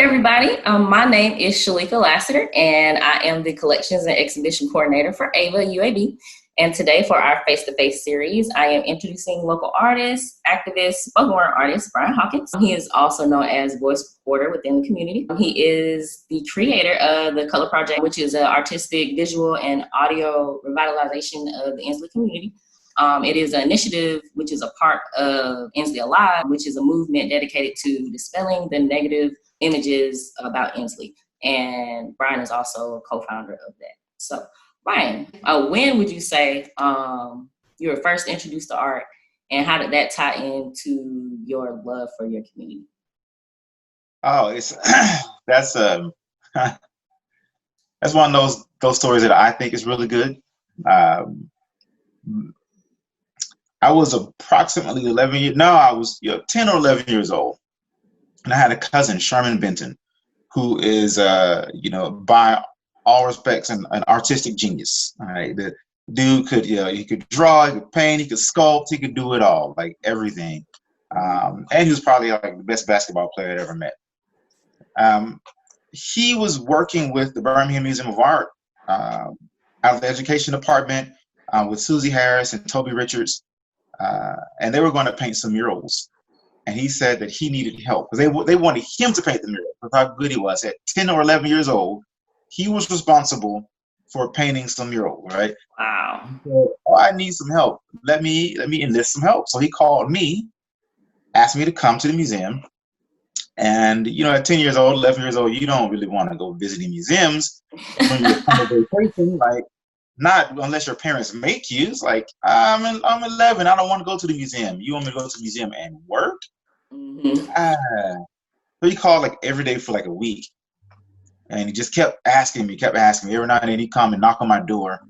everybody. My name is Sheleka Laseter, and I am the Collections and Exhibition Coordinator for AEIVA UAB. And today for our face-to-face series, I am introducing local artist, activist, spoken word artist, Brian Hawkins. He is also known as voice reporter within the community. He is the creator of the Color Project, which is an artistic, visual, and audio revitalization of the Ensley community. It is an initiative which is a part of Ensley Alive, which is a movement dedicated to dispelling the negative images about Ensley. And Brian is also a co-founder of that. So, Brian, when would you say you were first introduced to art, and how did that tie into your love for your community? Oh, it's that's that's one of those stories that I think is really good. I was approximately 11 years. No, I was 10 or 11 years old, and I had a cousin, Sherman Benton, who is by all respects an artistic genius. All right, the dude could he could draw, he could paint, he could sculpt, he could do it all, like everything. And he was probably like the best basketball player I'd ever met. He was working with the Birmingham Museum of Art out of the education department with Susie Harris and Toby Richards, and they were going to paint some murals. And he said that he needed help because they wanted him to paint the mural because how good he was. At 10 or 11 years old, he was responsible for painting some mural, right? Wow. So, I need some help. Let me enlist some help. So he called me, asked me to come to the museum. And at 10 years old, 11 years old, you don't really want to go visiting museums when you're on vacation, like not unless your parents make you. It's like I'm 11, I don't want to go to the museum. You want me to go to the museum and work? Mm-hmm. So he called like every day for like a week. And he just kept asking me. Every night and then he'd come and knock on my door.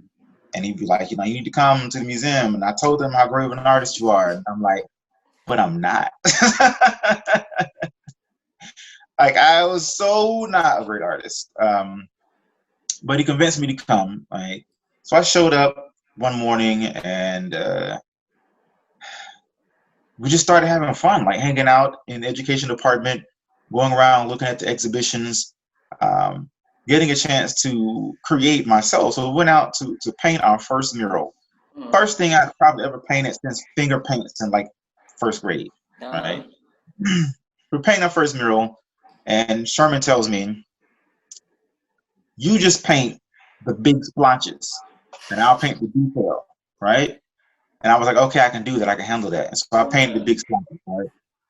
And he'd be like, you need to come to the museum. And I told him how great of an artist you are. And I'm like, but I'm not. Like, I was so not a great artist. But he convinced me to come. Right? So I showed up one morning and we just started having fun, like hanging out in the education department, going around looking at the exhibitions. Getting a chance to create myself. So we went out to paint our first mural. First thing I probably ever painted since finger paints in like first grade. Right? We're painting our first mural, and Sherman tells me, you just paint the big splotches, and I'll paint the detail, right? And I was like, okay, I can do that. I can handle that. And so I painted the big splotches, right?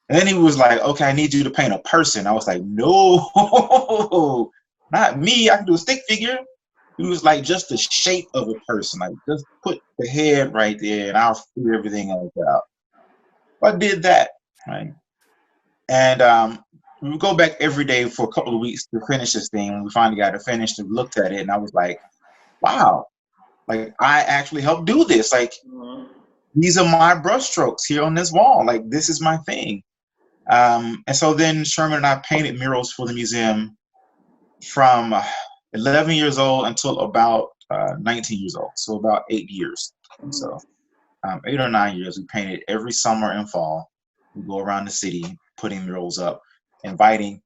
And then he was like, okay, I need you to paint a person. I was like, no, not me. I can do a stick figure. It was like just the shape of a person. Like just put the head right there and I'll figure everything else out. I did that, right? And we would go back every day for a couple of weeks to finish this thing. When we finally got it finished and looked at it, and I was like, wow, like I actually helped do this. Like these are my brush strokes here on this wall. Like this is my thing. And so then Sherman and I painted murals for the museum from 11 years old until about 19 years old, so about 8 years. And so 8 or 9 years, we painted every summer and fall. We go around the city putting murals up, inviting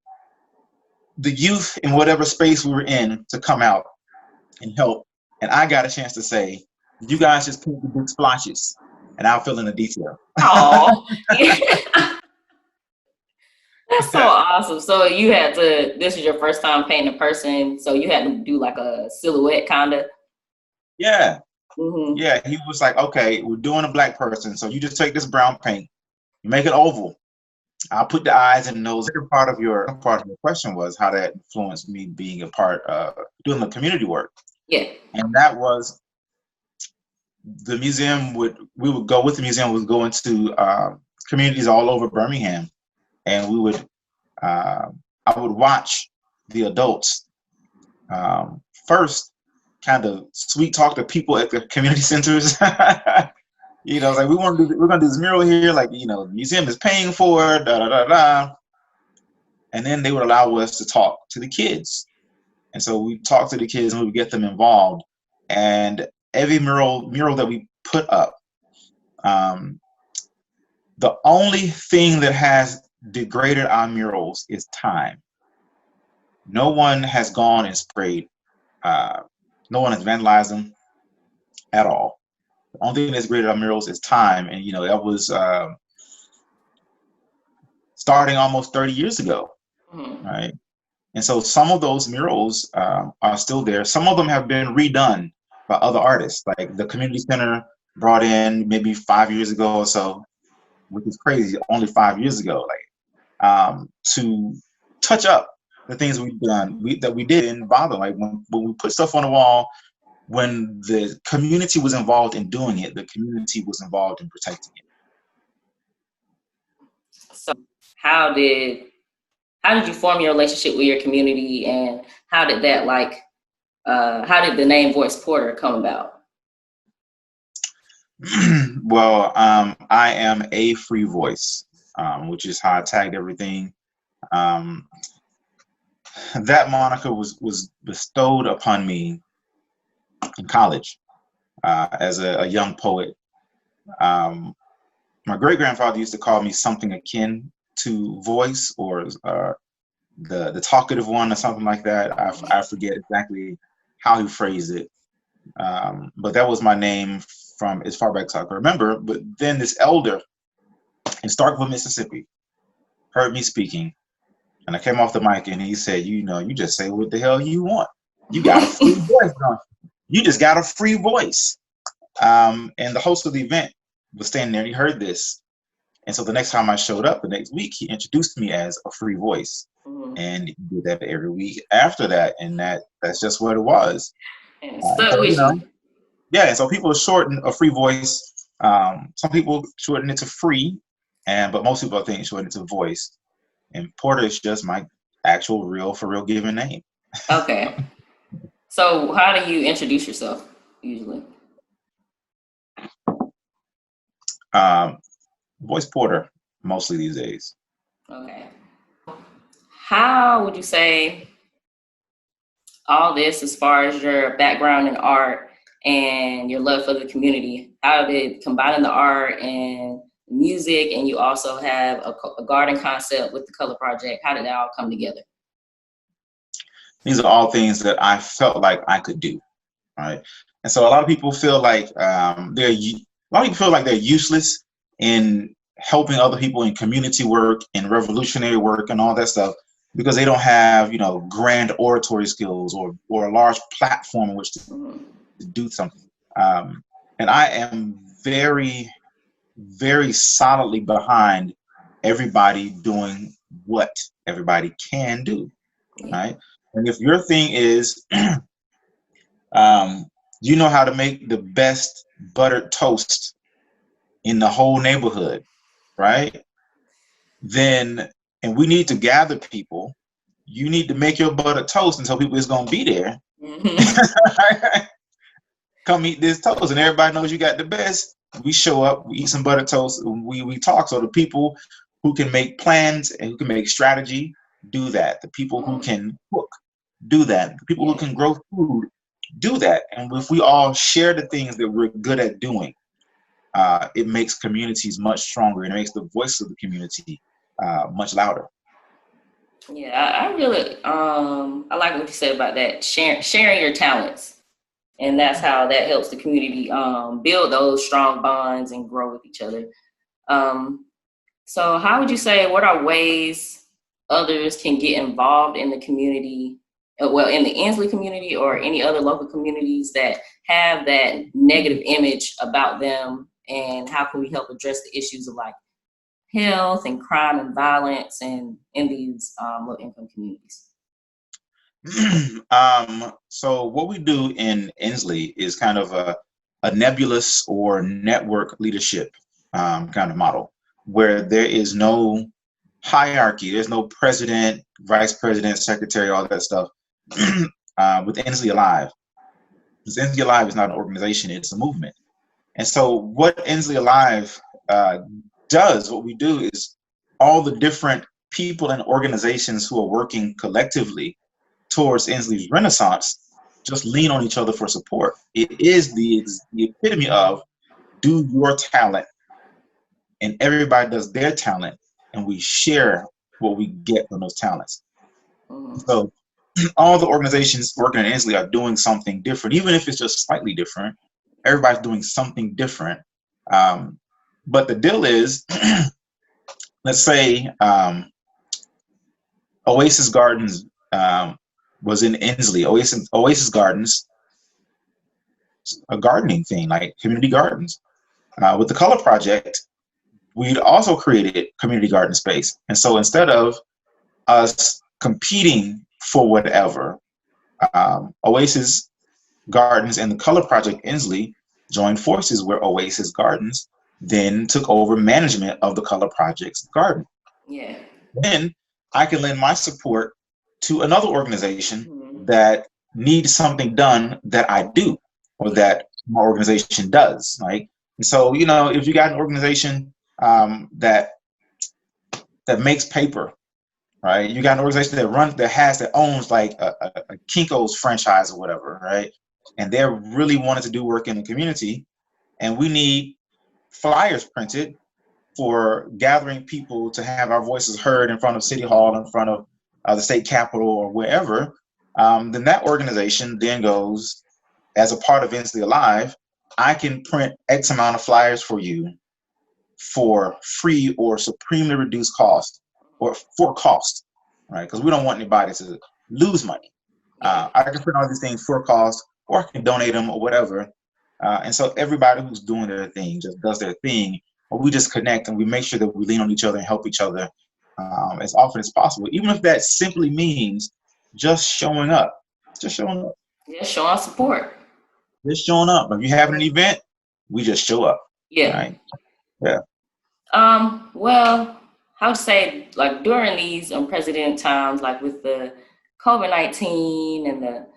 the youth in whatever space we were in to come out and help. And I got a chance to say, you guys just paint the big splotches and I'll fill in the detail. Oh. That's so awesome. So you had to, this was your first time painting a person, so you had to do like a silhouette kind of? Yeah. Mm-hmm. Yeah, he was like, okay, we're doing a black person, so you just take this brown paint, you make it oval. I'll put the eyes and nose. Part of your question was how that influenced me being a part of doing the community work. Yeah. And that was the museum we would go with the museum, we would go into communities all over Birmingham. And we would, I would watch the adults first, kind of sweet talk the people at the community centers. Like we're gonna do this mural here, like the museum is paying for it, da da da da. And then they would allow us to talk to the kids, and so we talk to the kids and we would get them involved. And every mural that we put up, the only thing that has degraded our murals is time. No one has gone and sprayed. No one has vandalized them at all. The only thing that's graded on murals is time, and that was starting almost 30 years ago, right? And so some of those murals are still there. Some of them have been redone by other artists, like the community center brought in maybe 5 years ago or so, which is crazy. Only 5 years ago, to touch up the things we've done that we didn't bother. Like when we put stuff on the wall, when the community was involved in doing it, the community was involved in protecting it. So how did you form your relationship with your community, and how did that how did the name Voice Porter come about? Well, I am a free voice, which is how I tagged everything. That moniker was bestowed upon me in college as a young poet. My great-grandfather used to call me something akin to voice, or the talkative one, or something like that. I forget exactly how he phrased it, but that was my name from as far back as I can remember. But then this elder in Starkville, Mississippi, heard me speaking, and I came off the mic, and he said, you just say what the hell you want. You got a free voice, don't you? You just got a free voice. And the host of the event was standing there, and he heard this. And so the next time I showed up, the next week, he introduced me as a free voice. And he did that every week after that, and that's just what it was. And so, yeah, and so people shorten a free voice. Some people shorten it to free, but most people, I think, shorten it to voice. And Porter is just my actual for real given name. Okay. So how do you introduce yourself usually? Voice Porter, mostly these days. Okay. How would you say all this, as far as your background in art and your love for the community, how did combining the art and music, and you also have a garden concept with the Color Project, how did that all come together? These are all things that I felt like I could do, right? And so a lot of people feel like they're useless in helping other people in community work and revolutionary work and all that stuff, because they don't have, grand oratory skills or a large platform in which to do something. And I am very, very solidly behind everybody doing what everybody can do, right? And if your thing is, you know how to make the best buttered toast in the whole neighborhood, right? Then, and we need to gather people, you need to make your buttered toast and tell people it's going to be there. Come eat this toast, and everybody knows you got the best. We show up, we eat some buttered toast, we talk. So the people who can make plans and who can make strategy, do that. The people who can cook, do that. The people who can grow food, do that. And if we all share the things that we're good at doing, it makes communities much stronger, and it makes the voice of the community much louder. Yeah, I really I like what you said about that, sharing your talents. And that's how that helps the community build those strong bonds and grow with each other. So how would you say, what are ways others can get involved in the community, in the Ensley community or any other local communities that have that negative image about them, and how can we help address the issues of like health and crime and violence and in these low income communities? So what we do in Ensley is kind of a nebulous or network leadership kind of model, where there is no hierarchy. There's no president, vice president, secretary, all that stuff with Ensley Alive. Because Ensley Alive is not an organization, it's a movement. And so what Ensley Alive does, what we do is all the different people and organizations who are working collectively towards Ensley's renaissance just lean on each other for support. It is the epitome of do your talent, and everybody does their talent, and we share what we get from those talents. So all the organizations working in Ensley are doing something different, even if it's just slightly different. Everybody's doing something different. But the deal is, let's say Oasis Gardens was in Ensley. Oasis Gardens, a gardening thing, like community gardens. With the Color Project, we'd also created community garden space. And so instead of us competing for whatever, Oasis Gardens and the Color Project Ensley joined forces, where Oasis Gardens then took over management of the Color Project's garden. Yeah. Then I can lend my support to another organization that needs something done that I do, or that my organization does. Right? And so, if you got an organization that makes paper, right? You got an organization that owns like a Kinko's franchise or whatever, right? And they're really wanting to do work in the community, and we need flyers printed for gathering people to have our voices heard in front of City Hall, in front of the state capitol, or wherever. Then that organization then goes, as a part of Ensley Alive, I can print X amount of flyers for you for free or supremely reduced cost, or for cost, right? Because we don't want anybody to lose money. I can print all these things for cost, or I can donate them or whatever. And so everybody who's doing their thing just does their thing, or we just connect and we make sure that we lean on each other and help each other as often as possible, even if that simply means just showing up. Just showing up. Yeah, showing support. Just showing up. If you're having an event, we just show up. Yeah. Right? Yeah. Well, I would say, like, during these unprecedented times, like with the COVID-19 and the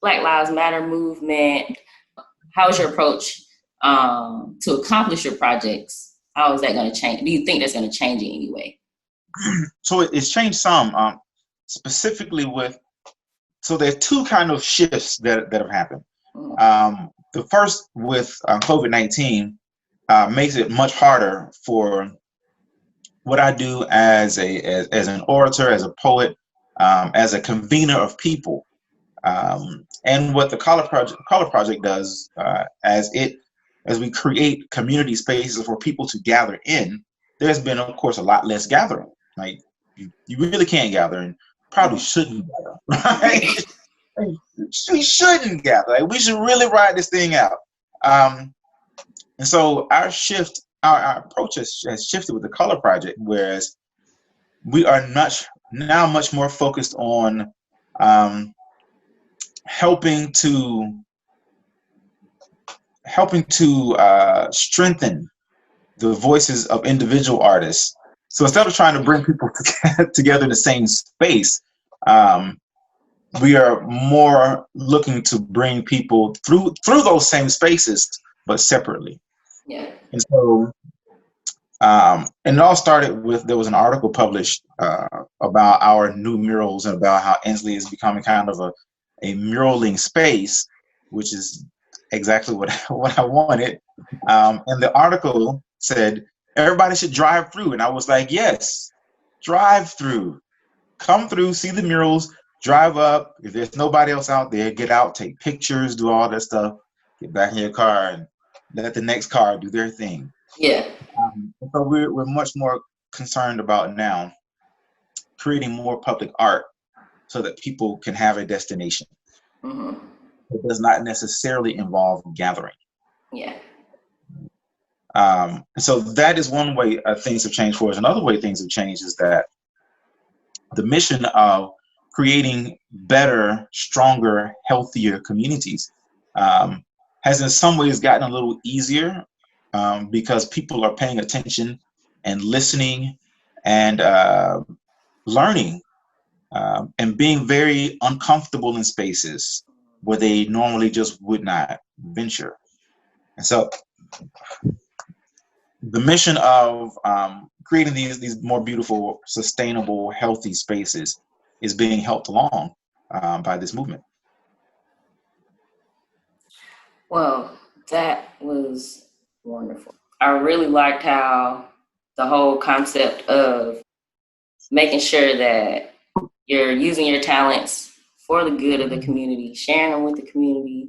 Black Lives Matter movement, how is your approach to accomplish your projects? How is that going to change? Do you think that's going to change in any way? So it's changed some, specifically so there are two kind of shifts that have happened. The first with COVID-19 makes it much harder for what I do as an orator, as a poet, as a convener of people, and what the Color Project does as we create community spaces for people to gather in. There's been, of course, a lot less gathering. Like you really can't gather, and probably shouldn't gather. Right? We shouldn't gather. Like, we should really ride this thing out. And so our approach has shifted with the Color Project, whereas we are much more focused on helping to strengthen the voices of individual artists. So instead of trying to bring people together in the same space, we are more looking to bring people through those same spaces, but separately. Yeah. And so, and it all started with, there was an article published about our new murals and about how Ensley is becoming kind of a muraling space, which is exactly what I wanted. And the article said everybody should drive through, and I was like, yes, drive through, come through, see the murals, drive up. If there's nobody else out there, get out, take pictures, do all that stuff, get back in your car, and let the next car do their thing. Yeah. So we're much more concerned about now creating more public art so that people can have a destination. Mm-hmm. It does not necessarily involve gathering. Yeah. So that is one way things have changed for us. Another way things have changed is that the mission of creating better, stronger, healthier communities has in some ways gotten a little easier because people are paying attention and listening and learning and being very uncomfortable in spaces where they normally just would not venture. And so the mission of creating these more beautiful, sustainable, healthy spaces is being helped along by this movement. Well, that was wonderful. I really liked how the whole concept of making sure that you're using your talents for the good of the community, sharing them with the community,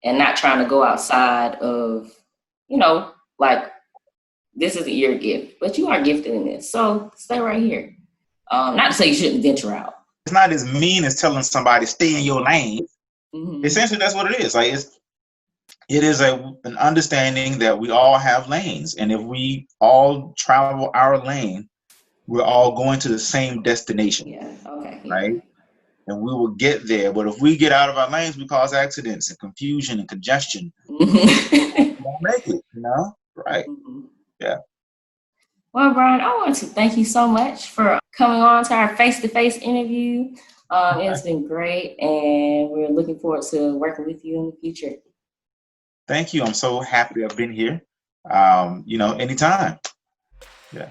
and not trying to go outside of, like, this isn't your gift, but you are gifted in this. So stay right here. Not to say you shouldn't venture out. It's not as mean as telling somebody stay in your lane. Mm-hmm. Essentially, that's what it is. Like it is an understanding that we all have lanes, and if we all travel our lane, we're all going to the same destination. Yeah. Okay. Yeah. Right? And we will get there. But if we get out of our lanes, we cause accidents and confusion and congestion. We won't make it, Right. Mm-hmm. Yeah. Well, Brian, I want to thank you so much for coming on to our face-to-face interview. It's been great, and we're looking forward to working with you in the future. Thank you. I'm so happy I've been here. Anytime. Yeah.